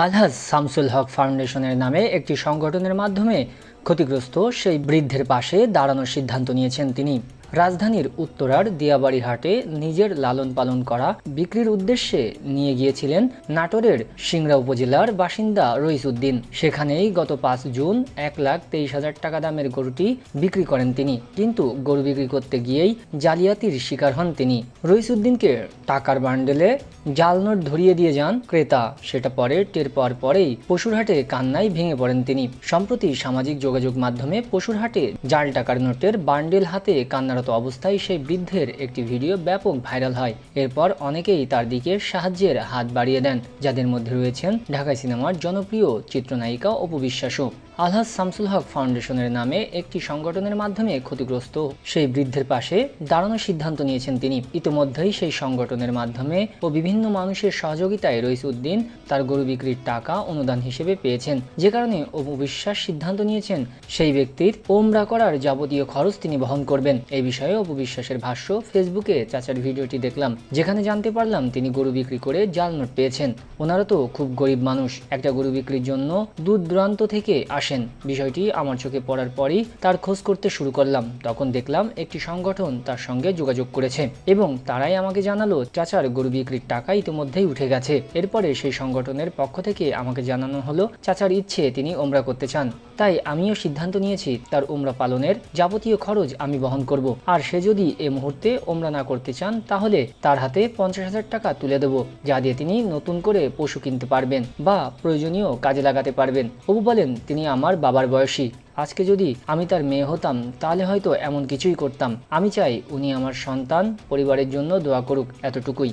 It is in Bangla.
আলহাজ শামসুল হক ফাউন্ডেশনের নামে একটি সংগঠনের মাধ্যমে ক্ষতিগ্রস্ত সেই বৃদ্ধের পাশে দাঁড়ানোর সিদ্ধান্ত নিয়েছেন তিনি। রাজধানীর উত্তরার দিয়াবাড়ি হাটে নিজের লালন পালন করা বিক্রির উদ্দেশ্যে নিয়ে গিয়েছিলেন নাটোরের সিংড়া উপজেলার বাসিন্দা রইস উদ্দিন। সেখানেই গত 5 জুন 1,23,000 টাকা দামের গরুটি বিক্রি করেন তিনি। কিন্তু গরু বিক্রি করতে গিয়েই জালিয়াতির শিকার হন তিনি। রইস উদ্দিনকে টাকার বান্ডেলে জাল নোট ধরিয়ে দিয়ে যান ক্রেতা। সেটা পরে টের পাওয়ার পরেই পশুরহাটে কান্নায় ভেঙে পড়েন তিনি। সম্প্রতি সামাজিক যোগাযোগ মাধ্যমে পশুরহাটে জাল টাকার নোটের বান্ডেল হাতে কান্নারত অবস্থায় সেই বৃদ্ধের একটি ভিডিও ব্যাপক ভাইরাল হয়। এরপর অনেকেই তার দিকে সাহায্যের হাত বাড়িয়ে দেন, যাদের মধ্যে রয়েছেন ঢাকাই সিনেমার জনপ্রিয় চিত্রনায়িকা অপু বিশ্বাসও। আলহাজ শামসুল হক ফাউন্ডেশনের নামে একটি সংগঠনের মাধ্যমে ক্ষতিগ্রস্ত সেই বৃদ্ধের পাশে দাঁড়ানোর সিদ্ধান্ত নিয়েছেন তিনি। ইতিমধ্যেই সেই সংগঠনের মাধ্যমে ও বিভিন্ন মানুষের সহযোগিতায় রইস উদ্দিন তার গরু বিক্রির টাকা অনুদান হিসেবে পেয়েছেন, যে কারণে অপু বিশ্বাস সিদ্ধান্ত নিয়েছেন সেই ব্যক্তির ওমরা করার যাবতীয় খরচ তিনি বহন করবেন। এই বিষয়ে অপু বিশ্বাসের ভাষ্য, ফেসবুকে চাচার ভিডিওটি দেখলাম, যেখানে জানতে পারলাম তিনি গরু বিক্রি করে জাল নোট পেয়েছেন। ওনারা তো খুব গরিব মানুষ, একটা গরু বিক্রির জন্য দূর দূরান্ত থেকে আসেন। বিষয়টি আমার চোখে পড়ার পরই তার খোঁজ করতে শুরু করলাম। তখন দেখলাম একটি সংগঠন তার সঙ্গে যোগাযোগ করেছে এবং তারাই আমাকে জানালো চাচার গরু বিক্রির টাকা ইতিমধ্যেই উঠে গেছে। এরপরে সেই সংগঠনের পক্ষ থেকে আমাকে জানানো হলো চাচার ইচ্ছে তিনি ওমরা করতে চান, তাই আমিও সিদ্ধান্ত নিয়েছি তার ওমরা পালনের যাবতীয় খরচ আমি বহন করব। আর সে যদি এ মুহূর্তে ওমরা না করতে চান তাহলে তার হাতে 50,000 টাকা তুলে দেব, যা দিয়ে তিনি নতুন করে পশু কিনতে পারবেন বা প্রয়োজনীয় কাজে লাগাতে পারবেন। অপু বলেন, তিনি আমার বাবার বয়সী। আজকে যদি আমি তার মেয়ে হতাম তাহলে হয়তো এমন কিছুই করতাম। আমি চাই উনি আমার সন্তান পরিবারের জন্য দোয়া করুক, এতটুকুই।